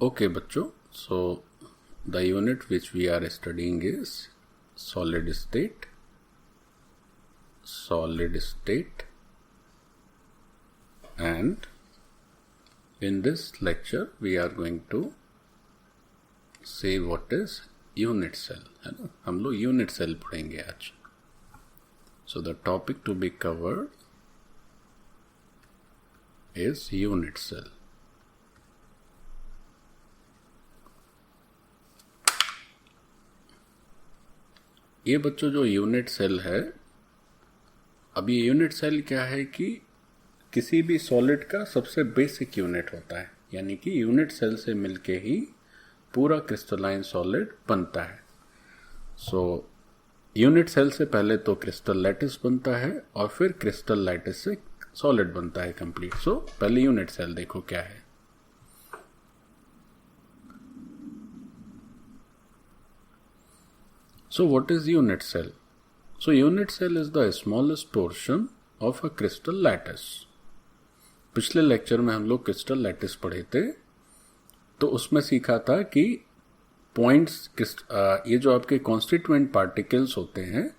Okay, bachcho. So the unit which we are studying is solid state, and in this lecture we are going to say what is unit cell, है ना. हम लोग unit cell पढ़ेंगे आज. So the topic to be covered is unit cell. ये बच्चों जो unit cell है, अब ये यूनिट सेल क्या है कि किसी भी सॉलिड का सबसे बेसिक यूनिट होता है, यानी कि यूनिट सेल से मिलके ही पूरा क्रिस्टलाइन सॉलिड बनता है. सो यूनिट सेल से पहले तो क्रिस्टल लैटिस बनता है और फिर क्रिस्टल लैटिस से सॉलिड बनता है कंप्लीट. सो पहले यूनिट सेल देखो क्या है. So what is unit cell? So unit cell is the smallest portion of a crystal lattice. पिछले लेक्चर में हम लोग क्रिस्टल लैटिस पढ़े थे, तो उसमें सीखा था कि पॉइंट्स, ये जो आपके कॉन्स्टिट्यूएंट पार्टिकल्स होते हैं,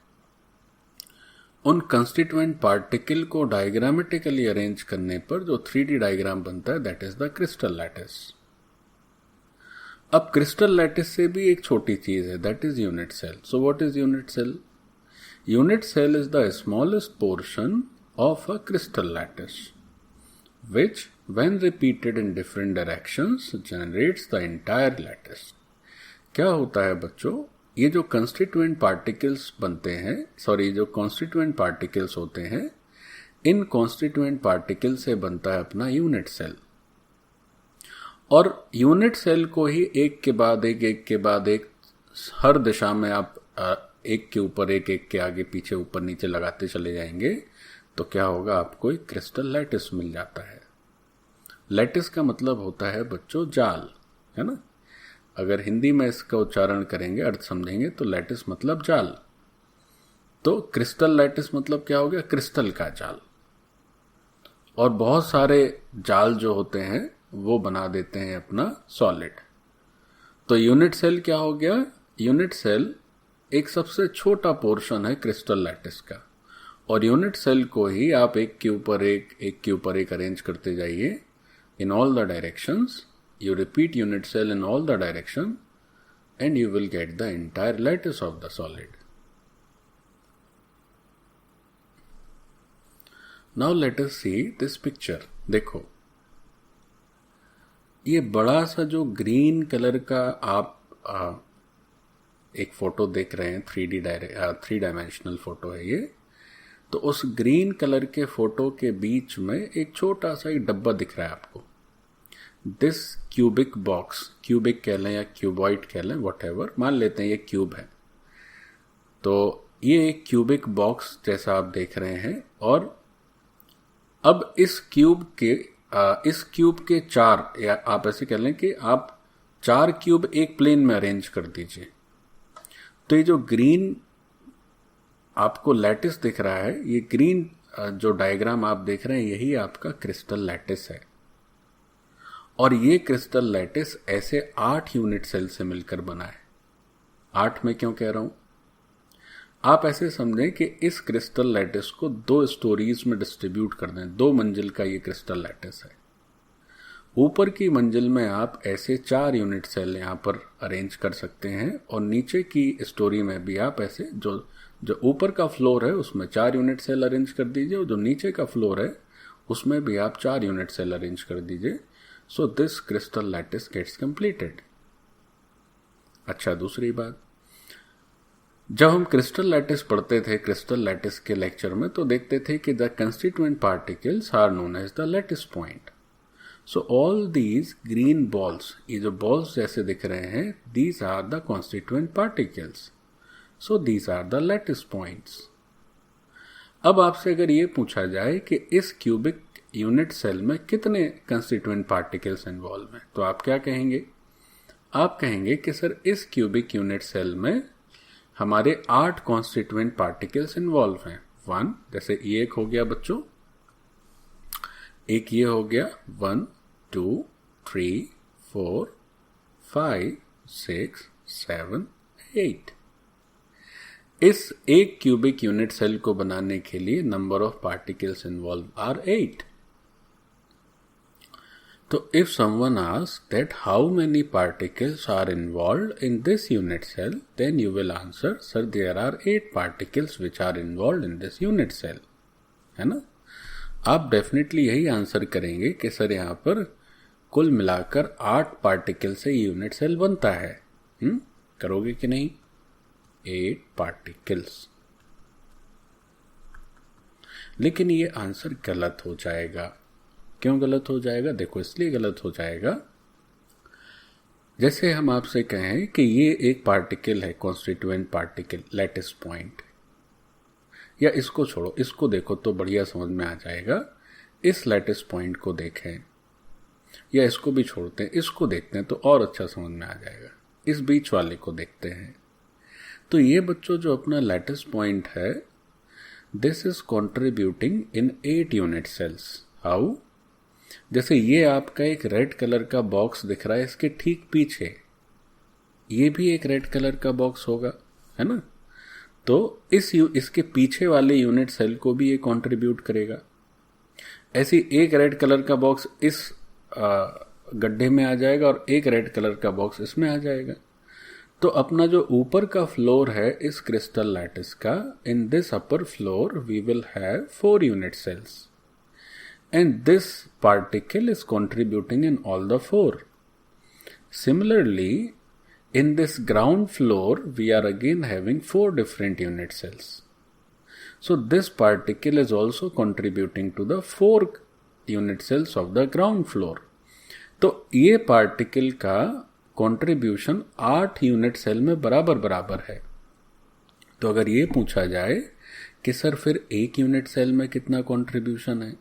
उन कॉन्स्टिट्यूएंट पार्टिकल को डायग्रामेटिकली अरेंज करने पर जो 3D डायग्राम बनता है, that is the crystal lattice. अब क्रिस्टल लैटिस से भी एक छोटी चीज है, that is unit cell. So what is unit cell? Unit cell is the smallest portion of a crystal lattice which when repeated in different directions generates the entire lattice. क्या होता है बच्चों, ये जो कंस्टिट्यूएंट पार्टिकल्स बनते हैं, जो constituent particles होते हैं, इन कॉन्स्टिट्यूएंट पार्टिकल से बनता है अपना यूनिट सेल. और यूनिट सेल को ही एक के बाद एक हर दिशा में आप एक के ऊपर एक के आगे पीछे ऊपर नीचे लगाते चले जाएंगे, तो क्या होगा, आपको एक क्रिस्टल लैटिस मिल जाता है. लैटिस का मतलब होता है बच्चों जाल, है ना. अगर हिंदी में इसका उच्चारण करेंगे, अर्थ समझेंगे, तो लैटिस मतलब जाल. तो क्रिस्टल लैटिस मतलब क्या हो गया, क्रिस्टल का जाल. और बहुत सारे जाल जो होते हैं वो बना देते हैं अपना सॉलिड. तो यूनिट सेल क्या हो गया, यूनिट सेल एक सबसे छोटा पोर्शन है क्रिस्टल लैटिस का. और यूनिट सेल को ही आप एक के ऊपर एक अरेंज करते जाइए in all the directions. You repeat unit cell in all the direction and you will get the entire lattice of the solid. Now let us see this picture. देखो, ये बड़ा सा जो ग्रीन कलर का आप एक फोटो देख रहे हैं, 3 डायमेंशनल फोटो है ये. तो उस ग्रीन कलर के फोटो के बीच में एक छोटा सा एक डब्बा दिख रहा है आपको. दिस क्यूबिक बॉक्स, क्यूबिक कह लें या क्यूबॉइड कह लें, व्हाटएवर, मान लेते हैं ये क्यूब है. तो ये एक क्यूबिक बॉक्स जैसा आप देख रहे हैं. और अब इस क्यूब के 4, या आप ऐसे कह लें कि आप 4 क्यूब एक प्लेन में अरेंज कर दीजिए. तो ये जो ग्रीन आपको लैटिस दिख रहा है, ये ग्रीन जो डायग्राम आप देख रहे हैं, यही आपका क्रिस्टल लैटिस है. और ये क्रिस्टल लैटिस ऐसे 8 यूनिट सेल से मिलकर बना है. 8 में क्यों कह रहा हूं, आप ऐसे समझें कि इस क्रिस्टल लैटिस को 2 स्टोरीज में डिस्ट्रीब्यूट कर दें. 2 मंजिल का ये क्रिस्टल लैटिस है. ऊपर की मंजिल में आप ऐसे 4 यूनिट सेल यहां पर अरेंज कर सकते हैं, और नीचे की स्टोरी में भी आप ऐसे जो ऊपर का फ्लोर है उसमें 4 यूनिट सेल अरेंज कर दीजिए, और जो नीचे का फ्लोर है उसमें भी आप 4 यूनिट सेल अरेंज कर दीजिए. So this crystal lattice gets completed. अच्छा, दूसरी बात, जब हम क्रिस्टल लैटिस पढ़ते थे क्रिस्टल लैटिस के लेक्चर में, तो देखते थे कि the constituent particles are known as the lattice point. So all these green balls, ये जो बॉल्स जैसे दिख रहे हैं, these are the constituent particles. So these are the lattice points. अब आपसे अगर ये पूछा जाए कि इस क्यूबिक यूनिट सेल में कितने कंस्टिट्यूएंट पार्टिकल्स इन्वॉल्व हैं, तो आप क्या कहेंगे? आप कहेंगे कि सर इस क्यूबिक यूनिट सेल में हमारे 8 कॉन्स्टिट्यूएंट पार्टिकल्स इन्वॉल्व हैं. 1, जैसे ये एक हो गया बच्चों, एक ये हो गया 1 2 3 4 5, 6, 7, 8। इस एक क्यूबिक यूनिट सेल को बनाने के लिए number of particles involve are 8। तो if someone asks that how many particles are involved in this unit cell, then you will answer, sir, there are 8 particles which are involved in this unit cell, है ना। आप definitely यही answer करेंगे कि sir यहाँ पर कुल मिलाकर 8 पार्टिकल से यूनिट सेल बनता है। करोगे कि नहीं? 8 पार्टिकल्स। लेकिन ये आंसर गलत हो जाएगा। क्यों गलत हो जाएगा? देखो, इसलिए गलत हो जाएगा, जैसे हम आपसे कहें कि ये एक पार्टिकल है, कॉन्स्टिट्यूएंट पार्टिकल, लैटिस पॉइंट, या इसको छोड़ो, इसको देखो तो बढ़िया समझ में आ जाएगा। इस लैटिस पॉइंट को देखें, या इसको भी छोड़ते हैं, इसको देखते हैं तो और अच्छा समझ में आ जाएगा। इस बीच वाले को देखते हैं, तो ये बच्चों जो अपना लैटिस पॉइंट है, this is contributing in 8 unit cells. How? जैसे ये आपका एक रेड कलर का बॉक्स दिख रहा है, इसके ठीक पीछे ये भी एक रेड कलर का बॉक्स होगा, है ना। तो इसके पीछे वाले यूनिट सेल को भी ये कंट्रीब्यूट करेगा। ऐसी एक रेड कलर का बॉक्स इस गड्ढे में आ जाएगा और एक रेड कलर का बॉक्स इसमें आ जाएगा। तो अपना जो ऊपर का फ्लोर है इस क्रिस्टल लैटिस का, in this upper floor we will have 4 unit cells, and this particle is contributing in all the 4. Similarly, in this ground floor, we are again having 4 different unit cells. So this particle is also contributing to the 4 unit cells of the ground floor. तो ये particle का contribution 8 unit cell में बराबर बराबर है। तो अगर ये पूछा जाए कि सर फिर एक यूनिट सेल में कितना कंट्रीब्यूशन है,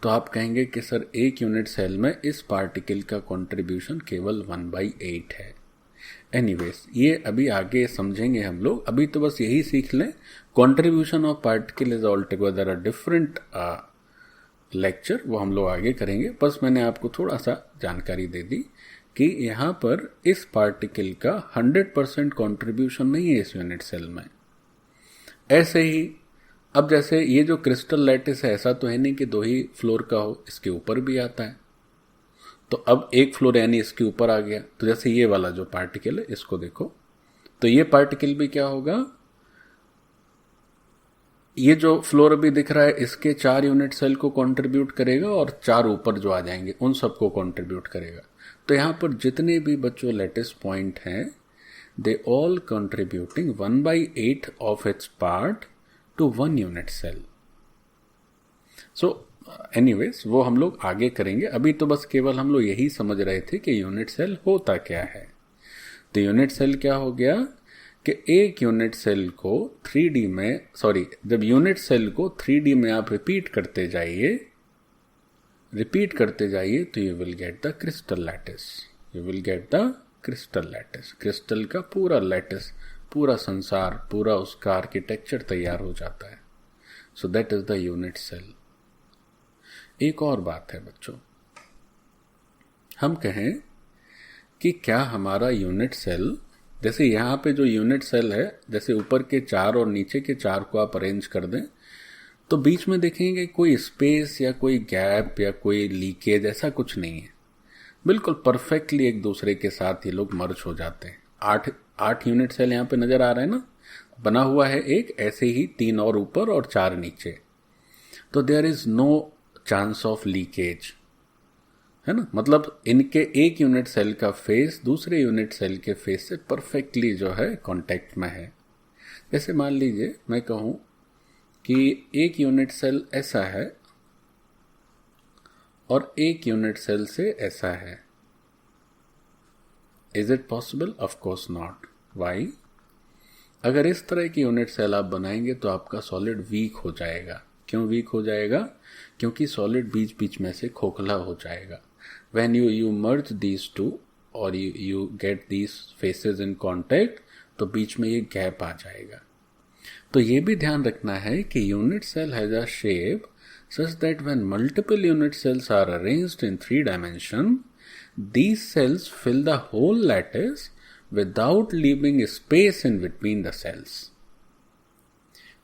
तो आप कहेंगे कि सर एक यूनिट सेल में इस पार्टिकल का कंट्रीब्यूशन केवल 1/8 है। एनीवेज, ये अभी आगे समझेंगे हम लोग, अभी तो बस यही सीख लें, contribution of particle is all together a different lecture, वो हम लोग आगे करेंगे। बस मैंने आपको थोड़ा सा जानकारी दे दी कि यहाँ पर इस पार्टिकल का 100% कंट्रीब्यूशन नहीं है इस यूनिट सेल में। ऐसे ही अब जैसे ये जो क्रिस्टल लैटिस है, ऐसा तो है नहीं कि 2 ही फ्लोर का हो, इसके ऊपर भी आता है। तो अब एक फ्लोर यानी इसके ऊपर आ गया, तो जैसे ये वाला जो पार्टिकल है इसको देखो, तो ये पार्टिकल भी क्या होगा, ये जो फ्लोर अभी दिख रहा है इसके 4 यूनिट सेल को कंट्रीब्यूट करेगा और 4 ऊपर जो आ जाएंगे उन सबको कंट्रीब्यूट करेगा। तो यहां पर जितने भी बच्चों लैटिस पॉइंट हैं, they all contributing 1/8 of its part to 1 unit cell. So anyways, वो हम लोग आगे करेंगे। अभी तो बस केवल हम लोग यही समझ रहे थे कि यूनिट सेल होता क्या है। तो यूनिट सेल क्या हो गया कि एक यूनिट सेल को 3D में, जब यूनिट सेल को 3D में आप रिपीट करते जाइए तो you will get the crystal lattice. Crystal का पूरा लैटिस, पूरा संसार, पूरा उसका आर्किटेक्चर तैयार हो जाता है। So that is the unit cell. एक और बात है बच्चों, हम कहें कि क्या हमारा यूनिट सेल, जैसे यहाँ पे जो यूनिट सेल है, जैसे ऊपर के 4 और नीचे के 4 को आप अरेंज कर दें, तो बीच में देखेंगे कोई स्पेस या कोई गैप या कोई लीकेज, ऐसा कुछ नहीं है। बिल्कुल परफेक्टली एक दूसरे के साथ ये लोग मर्ज हो जाते हैं। 8 यूनिट सेल यहाँ पे नजर आ रहा है ना, बना हुआ है एक, ऐसे ही 3 और ऊपर और 4 नीचे। तो there is no chance of leakage, है ना। मतलब इनके एक यूनिट सेल का फेस दूसरे यूनिट सेल के फेस से परफेक्टली जो है कांटेक्ट में है। जैसे मान लीजिए मैं कहूं कि एक यूनिट सेल ऐसा है और एक यूनिट सेल से ऐसा है। Is it possible? Of course not. Why? अगर इस तरह की यूनिट सेल आप बनाएंगे तो आपका सॉलिड वीक हो जाएगा। क्यों वीक हो जाएगा? क्योंकि सॉलिड बीच बीच में से खोखला हो जाएगा। When you merge these two और you get these faces in contact, तो बीच में ये गैप आ जाएगा। तो ये भी ध्यान रखना है कि unit cell has a shape such that when multiple unit cells are arranged in 3 dimension, these cells fill the whole lattice without leaving space in between the cells.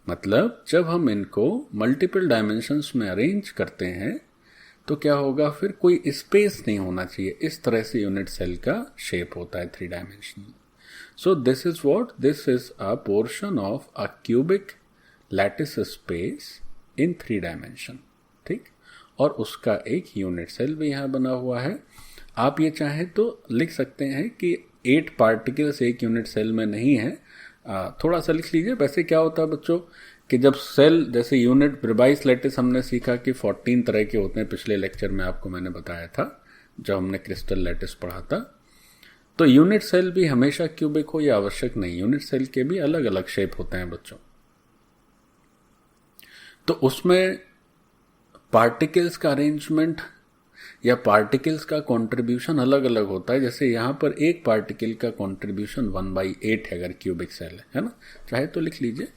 मतलब जब हम इनको मल्टीपल डायमेंशंस में अरेंज करते हैं तो क्या होगा, फिर कोई स्पेस नहीं होना चाहिए. इस तरह से यूनिट सेल का शेप होता है 3 dimensional. So this is what, this is a portion of a cubic lattice space in 3 dimension. ठीक, और उसका एक यूनिट सेल भी यहाँ बना हुआ है. आप ये चाहें तो लिख सकते हैं कि 8 पार्टिकल्स एक यूनिट सेल में नहीं है. थोड़ा सा लिख लीजिए. वैसे क्या होता है बच्चों कि जब सेल, जैसे यूनिट ब्रिबाइस लैटिस हमने सीखा कि 14 तरह के होते हैं. पिछले लेक्चर में आपको मैंने बताया था जब हमने क्रिस्टल लैटिस पढ़ा था. तो यूनिट सेल भी हमेशा क्यूबिक हो, यह आवश्यक नहीं. यूनिट सेल के भी अलग अलग शेप होते हैं बच्चों. तो उसमें पार्टिकल्स का अरेंजमेंट या पार्टिकल्स का कंट्रीब्यूशन अलग अलग होता है. जैसे यहां पर एक पार्टिकल का कंट्रीब्यूशन 1/8 है अगर क्यूबिक सेल है ना. चाहे तो लिख लीजिए.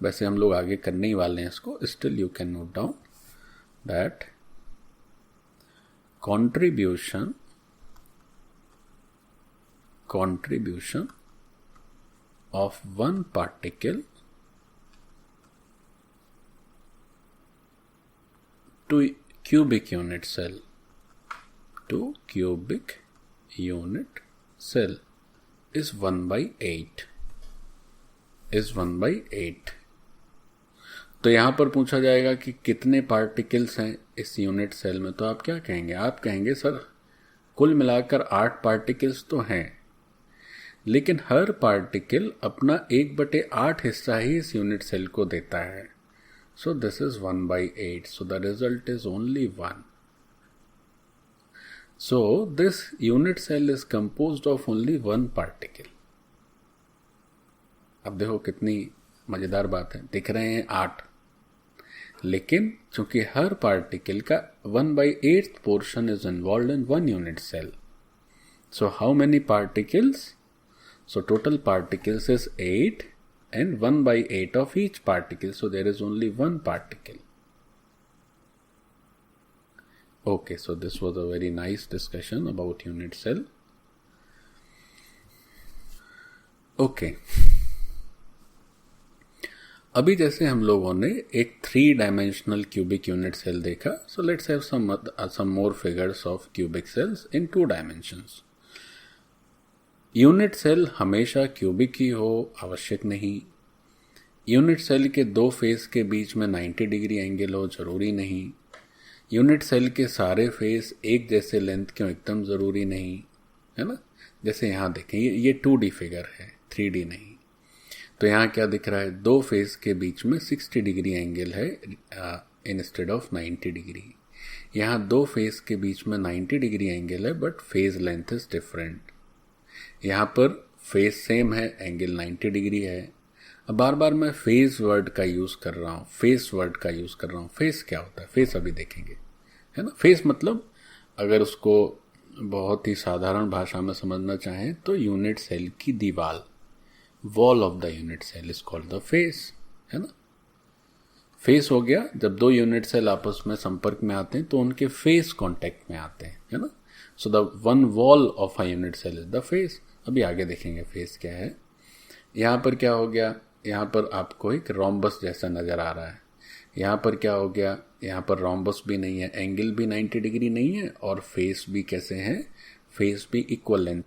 वैसे हम लोग आगे करने ही वाले हैं इसको. Still you can note down that contribution of one particle to cubic unit cell is 1/8. तो यहां पर पूछा जाएगा कि कितने पार्टिकल्स हैं इस यूनिट सेल में, तो आप क्या कहेंगे? आप कहेंगे सर कुल मिलाकर 8 पार्टिकल्स तो हैं, लेकिन हर पार्टिकल अपना 1/8 हिस्सा ही इस यूनिट सेल को देता है. So this is 1/8. So the result is only 1. So this unit cell is composed of only 1 particle. अब देखो कितनी मजेदार बात है. दिख रहे हैं 8, लेकिन चूंकि हर पार्टिकल का 1/8 portion is involve in 1 unit cell. So how many particles? So total particles is 8 and 1/8 of each particle. So there is only 1 particle. Okay, so this was a very nice discussion about unit cell. Okay. अभी जैसे हम लोगों ने एक 3 dimensional cubic unit cell देखा. So let's have some more figures of cubic cells in 2 dimensions. Unit cell हमेशा cubic ही हो आवश्यक नहीं. यूनिट सेल के 2 फेस के बीच में 90 डिग्री एंगल हो जरूरी नहीं. यूनिट सेल के सारे फेस एक जैसे लेंथ के एकदम जरूरी नहीं है ना. जैसे यहाँ देखें ये 2D फिगर है, 3D नहीं. तो यहाँ क्या दिख रहा है? 2 फेस के बीच में 60 डिग्री एंगल है इंस्टेड ऑफ 90 डिग्री. यहाँ 2 फेस के बीच में 90 डिग्री एंगल है but phase length is different. यहाँ पर फेज सेम है, एंगल 90 डिग्री है. अब बार बार मैं फेज वर्ड का यूज कर रहा हूँ, फेस क्या होता है? फेस अभी देखेंगे है ना. फेस मतलब अगर उसको बहुत ही साधारण भाषा में समझना चाहें तो यूनिट सेल की दीवार, wall of the unit cell is called the face, है ना. फेस हो गया जब 2 यूनिट सेल आपस में संपर्क में आते हैं तो उनके फेस कांटेक्ट में आते हैं, है ना. So the one wall of a unit cell is the face. अभी आगे देखेंगे फेस क्या है. यहाँ पर क्या हो गया? यहाँ पर आपको एक रोम्बस जैसा नजर आ रहा है. यहाँ पर क्या हो गया? यहाँ पर रोम्बस भी नहीं है, एंगल भी 90 डिग्री नहीं है और फेस भी कैसे हैं? फेस भी इक्वल लेंथ.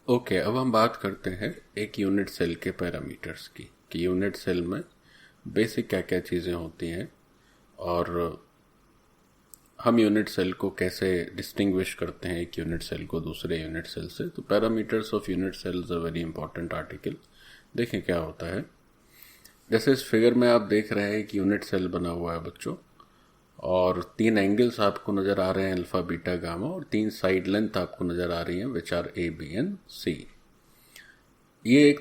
ओके, अब हम बात करते हैं एक यूनिट सेल के पैरामीटर्स की कि यूनिट सेल में बेसिक क्या क्या चीज़ें होती हैं और हम यूनिट सेल को कैसे डिस्टिंग्विश करते हैं एक यूनिट सेल को दूसरे यूनिट सेल से. तो parameters of unit cell is a very important article. देखें क्या होता है. जैसे इस फिगर में आप देख रहे हैं एक यूनिट सेल बना हुआ है बच्चों, और 3 एंगल्स आपको नजर आ रहे हैं, अल्फा बीटा गामा, और 3 साइड लेंथ आपको नजर आ रही हैं which are A B and C. ये एक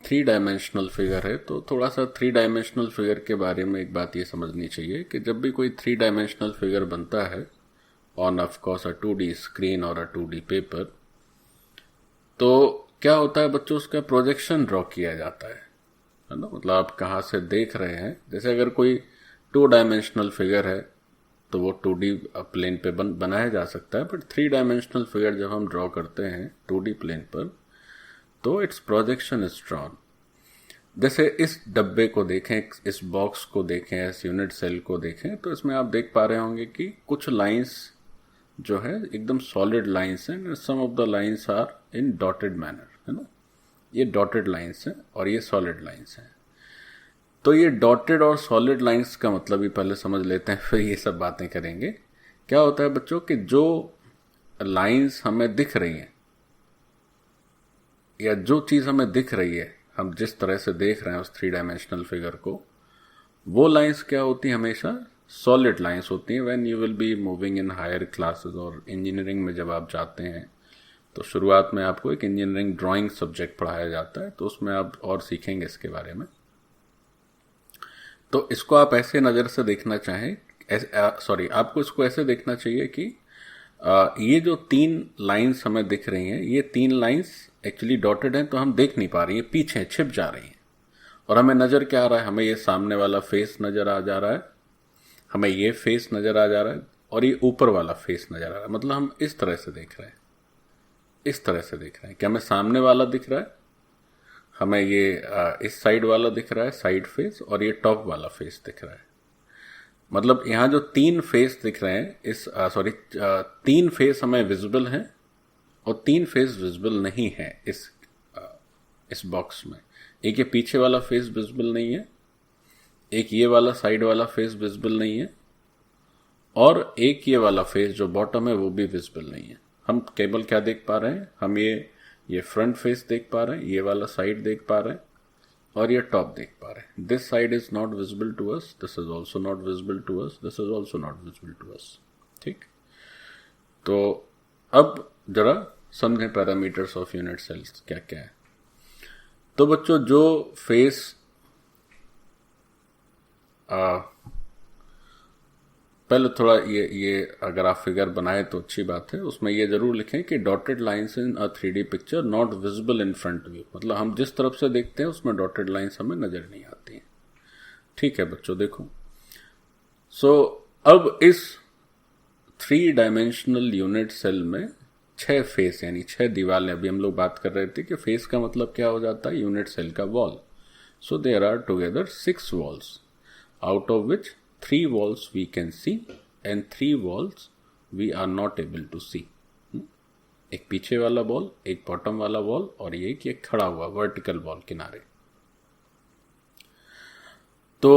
3 डायमेंशनल फिगर है. तो थोड़ा सा 3 डायमेंशनल फिगर के बारे में एक बात ये समझनी चाहिए कि जब भी कोई 3 डायमेंशनल फिगर बनता है on off course a 2D screen और अ 2D पेपर, तो क्या होता है बच्चों, उसका प्रोजेक्शन ड्रॉ किया जाता है ना. मतलब आप कहाँ से देख रहे हैं. जैसे अगर कोई 2 डायमेंशनल फिगर है तो वो 2D प्लेन पे बनाया जा सकता है, बट 3 डायमेंशनल फिगर जब हम ड्रॉ करते हैं 2D प्लेन पर तो इट्स प्रोजेक्शन इज ड्रॉन। जैसे इस डब्बे को देखें, इस बॉक्स को देखें, इस यूनिट सेल को देखें, तो इसमें आप देख पा रहे होंगे कि कुछ लाइंस जो है एकदम सॉलिड लाइंस हैं, some of the lines are in dotted manner, है ना। ये डॉटेड लाइंस हैं और ये सॉलिड लाइंस हैं। तो ये डॉटेड और सॉलिड लाइंस का मतलब ही पहले समझ लेते हैं, फिर ये सब बातें करेंगे। क्या होता है बच्चों कि जो लाइंस हमें दिख रही हैं या जो चीज हमें दिख रही है, हम जिस तरह से देख रहे हैं उस 3 डायमेंशनल फिगर को, वो लाइंस क्या होती हैं? हमेशा सॉलिड लाइंस होती हैं। When you will be moving in higher classes और इंजीनियरिंग में जब आप जाते हैं तो शुरुआत में आपको एक इंजीनियरिंग ड्राइंग सब्जेक्ट पढ़ाया जाता है, तो उसमें आप और सीखेंगे इसके बारे में। तो इसको आप ऐसे नज़र से देखना चाहें, आपको इसको ऐसे देखना चाहिए कि ये जो 3 लाइंस हमें दिख रही हैं, ये 3 लाइंस एक्चुअली डॉटेड हैं तो हम देख नहीं पा रही हैं, पीछे छिप जा रही हैं। और हमें नज़र क्या आ रहा है? हमें ये सामने वाला फेस नज़र आ जा रहा है, हमें ये फेस नज़र आ जा रहा है और ये ऊपर वाला फेस नज़र आ रहा है। मतलब हम इस तरह से देख रहे हैं, इस तरह से देख रहे हैं कि हमें सामने वाला दिख रहा है, हमें ये इस साइड वाला दिख रहा है साइड फेस, और ये टॉप वाला फेस दिख रहा है। मतलब यहाँ जो 3 फेस दिख रहे हैं, 3 फेस हमें विजिबल हैं और 3 फेस विजिबल नहीं है इस बॉक्स में। एक ये पीछे वाला फेस विजिबल नहीं है, एक ये वाला साइड वाला फेस विजिबल नहीं है, और एक ये वाला फेस जो बॉटम है वो भी विजिबल नहीं है। हम केवल क्या देख पा रहे हैं? हम ये फ्रंट फेस देख पा रहे हैं, ये वाला साइड देख पा रहे हैं और ये टॉप देख पा रहे हैं। This side is not visible to us, this is also not visible to us, this is also not visible to us. ठीक, तो अब जरा समझें पैरामीटर्स ऑफ यूनिट सेल्स क्या क्या है। तो बच्चों, जो फेस पहले थोड़ा ये अगर आप फिगर बनाए तो अच्छी बात है। उसमें ये जरूर लिखें कि dotted lines in a 3D picture not visible in front view. मतलब हम जिस तरफ से देखते हैं उसमें डॉटेड लाइंस हमें नजर नहीं आती हैं। ठीक है बच्चों, देखो। अब इस 3 डायमेंशनल यूनिट सेल में 6 फेस यानी 6 दीवारें। अभी हम लोग बात कर रहे थे कि फेस का मतलब क्या हो जाता है? यूनिट सेल का wall. So there are together 6 walls, out of which 3 walls we can see and 3 walls we are not able to see. एक पीछे वाला वॉल, एक बॉटम वाला वॉल और एक ये खड़ा हुआ वर्टिकल वॉल किनारे। तो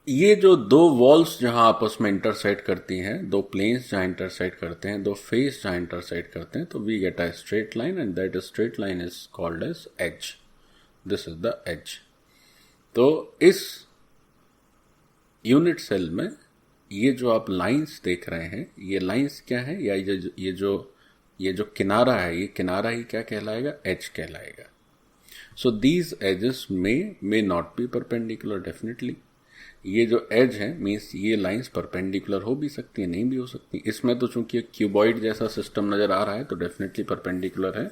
ये जो 2 वॉल्स जहां आपस में इंटरसेक्ट करती हैं, 2 प्लेन्स जहां इंटरसेक्ट करते हैं, 2 फेस जहां इंटरसेक्ट करते हैं, तो we get a straight line and that straight line is called edge edge. This is the edge. तो इस यूनिट सेल में ये जो आप लाइंस देख रहे हैं, ये लाइंस क्या है? या ये जो किनारा है, ये किनारा ही क्या कहलाएगा? एज कहलाएगा। So these edges may not be perpendicular definitely. ये जो एज है मीन्स ये लाइंस परपेंडिकुलर हो भी सकती है, नहीं भी हो सकती। इसमें तो चूंकि क्यूबॉइड जैसा सिस्टम नजर आ रहा है तो डेफिनेटली परपेंडिकुलर है,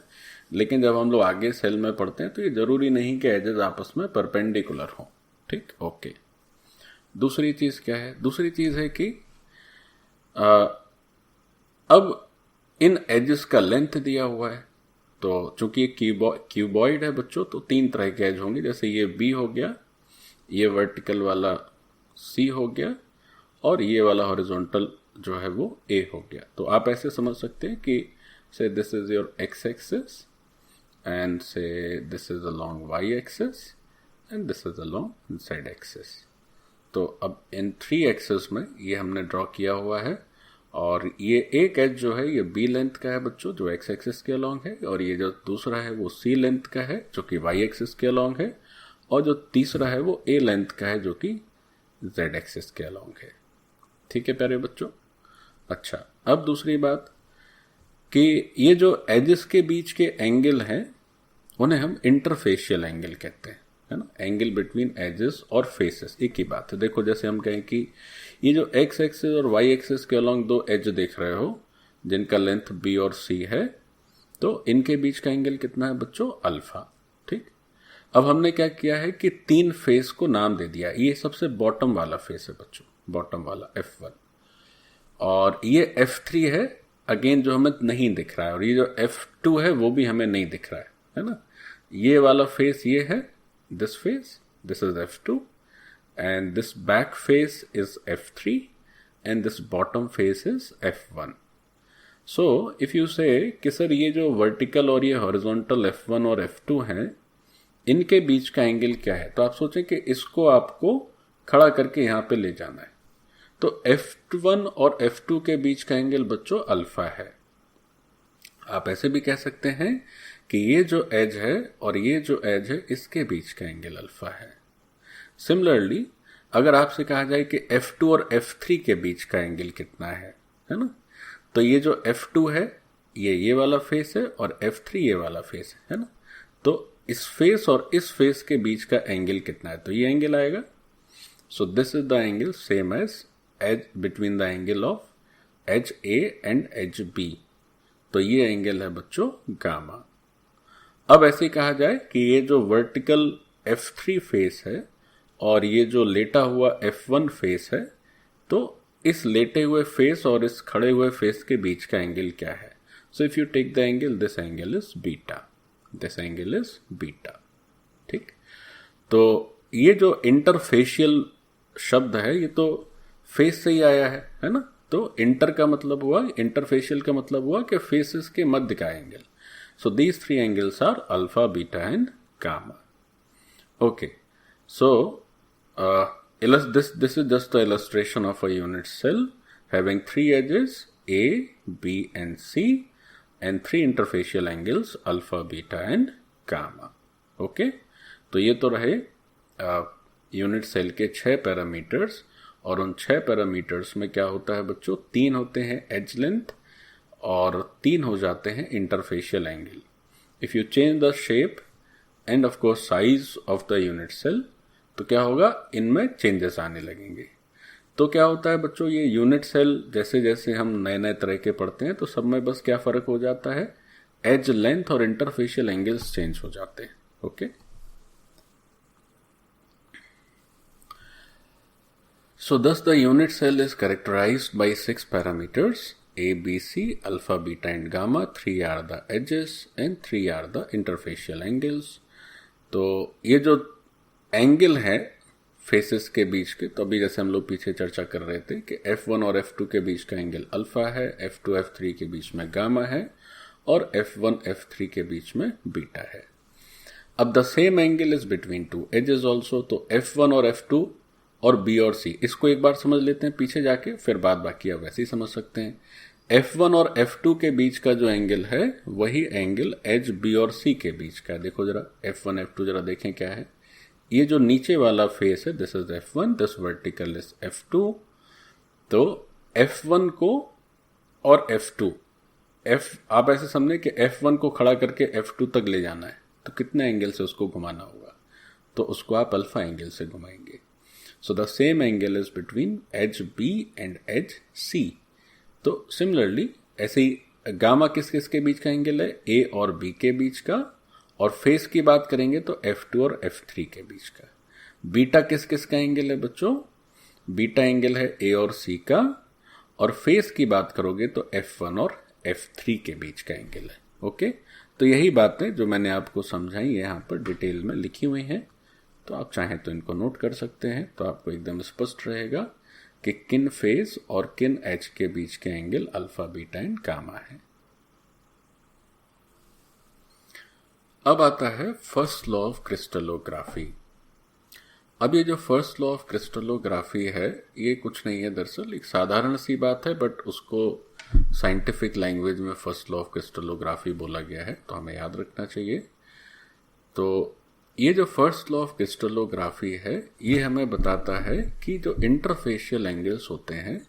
लेकिन जब हम लोग आगे सेल में पढ़ते हैं तो ये जरूरी नहीं कि एजेस आपस में परपेंडिकुलर हो। ठीक, ओके। दूसरी चीज क्या है? दूसरी चीज है कि अब इन एजेस का लेंथ दिया हुआ है। तो चूंकि ये क्यूबॉइड है बच्चों, तो 3 तरह के एज होंगे। जैसे ये बी हो गया, ये वर्टिकल वाला सी हो गया और ये वाला हॉरिजॉन्टल जो है वो ए हो गया। तो आप ऐसे समझ सकते हैं कि से this is your x axis and say this is along y axis and this is along z axis. तो अब इन 3 एक्सिस में ये हमने ड्रॉ किया हुआ है और ये एक एज जो है ये बी लेंथ का है बच्चों, जो एक्स एक्सिस के अलोंग है, और ये जो दूसरा है वो सी लेंथ का है जो कि वाई एक्सिस के अलोंग है, और जो तीसरा है वो ए लेंथ का है जो कि जेड एक्सिस के अलोंग है। ठीक है प्यारे बच्चों। अच्छा, अब दूसरी बात कि ये जो एजेस के बीच के एंगल हैं उन्हें हम इंटरफेशियल एंगल कहते हैं, है ना। एंगल बिटवीन एजेस और फेसेस एक ही बात है। देखो, जैसे हम कहें कि ये जो एक्स एक्सिस और वाई एक्सिस के अलोंग 2 एज देख रहे हो जिनका लेंथ बी और सी है, तो इनके बीच का एंगल कितना है बच्चों? अल्फा। ठीक, अब हमने क्या किया है कि 3 फेस को नाम दे दिया। ये सबसे बॉटम वाला फेस है बच्चों, बॉटम वाला F1, और ये F3 है अगेन जो हमें नहीं दिख रहा है, और ये जो F2 है वो भी हमें नहीं दिख रहा है ना। ये वाला फेस ये है, this face, this is F2, and this back face is F3 and this bottom face is F1. So if you say कि सर ये जो वर्टिकल और ये हॉरिजॉन्टल F1 और F2 हैं, इनके बीच का एंगल क्या है, तो आप सोचें कि इसको आपको खड़ा करके यहां पे ले जाना है, तो F1 और F2 के बीच का एंगल बच्चों अल्फा है। आप ऐसे भी कह सकते हैं कि ये जो एज है और ये जो एज है इसके बीच का एंगल अल्फा है। सिमिलरली अगर आपसे कहा जाए कि F2 और F3 के बीच का एंगल कितना है ना, तो ये जो F2 है ये वाला फेस है और F3 ये वाला फेस है ना, तो इस फेस और इस फेस के बीच का एंगल कितना है, तो ये एंगल आएगा। So this is the angle same as edge between the angle of edge A and edge B, तो ये एंगल है बच्चों गामा। अब ऐसे कहा जाए कि ये जो वर्टिकल F3 फेस है और ये जो लेटा हुआ F1 फेस है, तो इस लेटे हुए फेस और इस खड़े हुए फेस के बीच का एंगल क्या है। So if you take the angle, this angle is beta, this angle is beta. ठीक, तो ये जो इंटरफेशियल शब्द है ये तो फेस से ही आया है ना, तो इंटर का मतलब हुआ, इंटरफेशियल का मतलब हुआ कि फेसेस के मध्य का angle. So these three angles are alpha, beta and gamma. Okay, so this is just the illustration of a unit cell having three edges A, B and C and three interfacial angles alpha, beta and gamma. Okay, तो ये तो रहे unit cell के 6 parameters, और उन 6 parameters में क्या होता है बच्चों, 3 होते हैं एज लेंथ और 3 हो जाते हैं interfacial angle. If you change the shape and of course size of the unit cell, तो क्या होगा, इनमें चेंजेस आने लगेंगे। तो क्या होता है बच्चों, ये यूनिट सेल जैसे जैसे हम नए नए तरह के पढ़ते हैं तो सब में बस क्या फर्क हो जाता है, एज लेंथ और इंटरफेशियल एंगल्स चेंज हो जाते हैं। Okay, so thus the unit cell is characterized by 6 parameters A, B, C, alpha, beta and gamma. 3 are the edges and 3 are the interfacial angles. तो ये जो एंगल है faces के बीच के, तो अभी जैसे हम लोग पीछे चर्चा कर रहे थे कि F1 और F2 के बीच का एंगल अल्फा है, F2 F3 के बीच में गामा है और F1 F3 के बीच में बीटा है। अब the same angle is between two edges also, तो F1 और F2 और B और C, इसको एक बार समझ लेते हैं पीछे जाके, फिर बाद बाकी आप वैसे ही समझ सकते हैं। F1 और F2 के बीच का जो एंगल है वही एंगल एज B और C के बीच का है। देखो जरा F1 F2 जरा देखें क्या है, ये जो नीचे वाला फेस है this is F1, this vertical is F2। तो F1 को और F2, आप ऐसे समझे कि F1 को खड़ा करके F2 तक ले जाना है, तो कितने एंगल से उसको घुमाना होगा, तो उसको आप अल्फा एंगल से घुमाएंगे। So the same angle is between edge B and edge C। तो सिमिलरली ऐसे ही गामा किस किस के बीच का एंगल है, A और B के बीच का, और फेस की बात करेंगे तो F2 और F3 के बीच का। बीटा किस किस का एंगल है बच्चों, बीटा एंगल है A और C का, और फेस की बात करोगे तो F1 और F3 के बीच का एंगल है। ओके, तो यही बातें जो मैंने आपको समझाई यहाँ पर डिटेल में लिखी हुई हैं, तो आप चाहें तो इनको नोट कर सकते हैं, तो आपको एकदम स्पष्ट रहेगा कि किन फेस और किन एज के बीच के angle alpha, beta and gamma है। अब आता है फर्स्ट लॉ ऑफ क्रिस्टलोग्राफी। अब ये जो फर्स्ट लॉ ऑफ क्रिस्टलोग्राफी है ये कुछ नहीं है, दरअसल एक साधारण सी बात है, बट उसको साइंटिफिक लैंग्वेज में फर्स्ट लॉ ऑफ क्रिस्टलोग्राफी बोला गया है, तो हमें याद रखना चाहिए। तो ये जो फर्स्ट लॉ ऑफ क्रिस्टलोग्राफी है ये हमें बताता है कि जो इंटरफेशियल एंगल्स होते हैं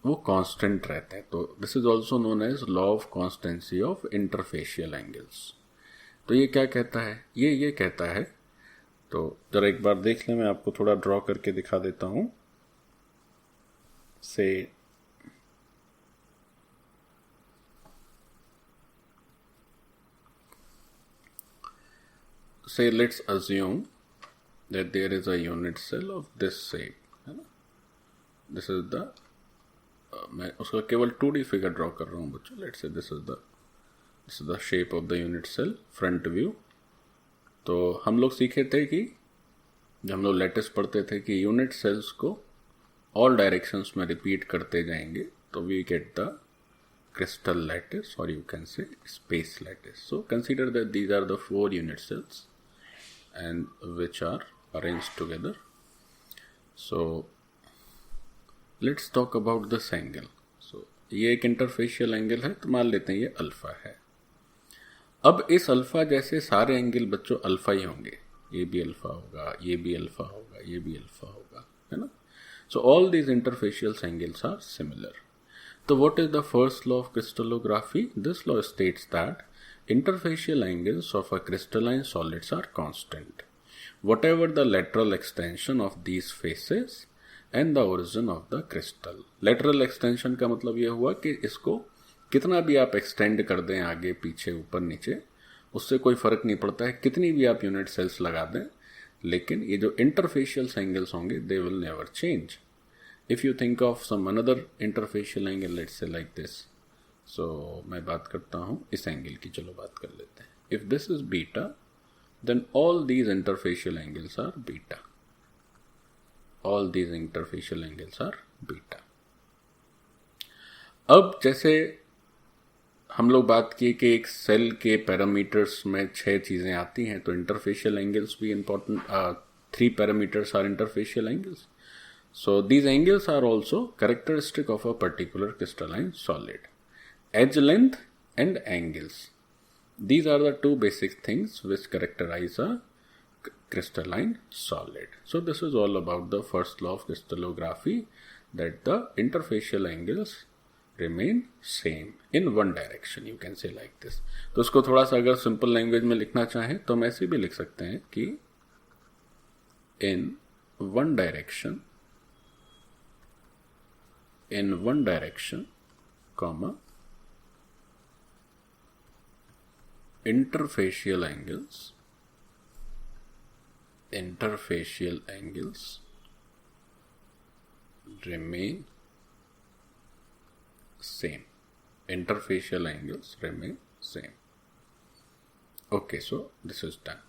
वो कांस्टेंट रहते हैं। तो this is also known as law of constancy of interfacial angles. तो ये क्या कहता है, ये कहता है, तो जरा एक बार देख लें, मैं आपको थोड़ा ड्रॉ करके दिखा देता हूं। say let's assume that there is a unit cell of this shape, है ना, दिस इज द, मैं उसका केवल 2D फिगर ड्रॉ कर रहा हूँ बच्चों. Let's say this is the shape of the unit cell front view. तो हम लोग सीखे थे कि जब हम लोग लैटिस पढ़ते थे कि यूनिट सेल्स को ऑल डायरेक्शंस में रिपीट करते जाएंगे तो we get the crystal lattice, or you can say space lattice. So consider that these are the 4 unit cells and which are arranged together. So let's talk about this angle. So ये एक interfacial angle है, तो मान लेते हैं ये alpha है. अब इस अल्फा जैसे सारे एंगल बच्चों अल्फा ही होंगे. ये भी अल्फा होगा, ये भी अल्फा होगा, ये भी अल्फा होगा, है ना. So all these interfacial angles are similar. So what is the first law of crystallography? This law states that interfacial angles of a crystalline solids are constant, whatever the lateral extension of these faces and the origin of the crystal. Lateral extension का मतलब ये हुआ कि इसको कितना भी आप extend कर दें आगे पीछे ऊपर नीचे, उससे कोई फर्क नहीं पड़ता है. कितनी भी आप यूनिट सेल्स लगा दें, लेकिन ये जो इंटरफेशियल एंगल्स होंगे they will never change. If you think of some another interfacial angle, let's say like this. So मैं बात करता हूँ इस एंगल की, चलो बात कर लेते हैं. If this is beta, then all these interfacial angles are beta. All these interfacial angles are beta. अब जैसे हम लोग बात की कि एक सेल के पैरामीटर्स में 6 चीजें आती हैं, तो इंटरफेशियल एंगल्स भी important. 3 parameters are interfacial angles. So these angles are also characteristic of a particular crystalline solid. Edge length and angles. These are the 2 basic things which characterize a crystalline solid. So this is all about the first law of crystallography, that the interfacial angles remain same in one direction. You can say like this. तो उसको थोड़ा सा अगर simple language में लिखना चाहें तो हम ऐसे भी लिख सकते हैं कि in one direction, comma, interfacial angles remain same. Interfacial angles remain same. Okay, so this is done.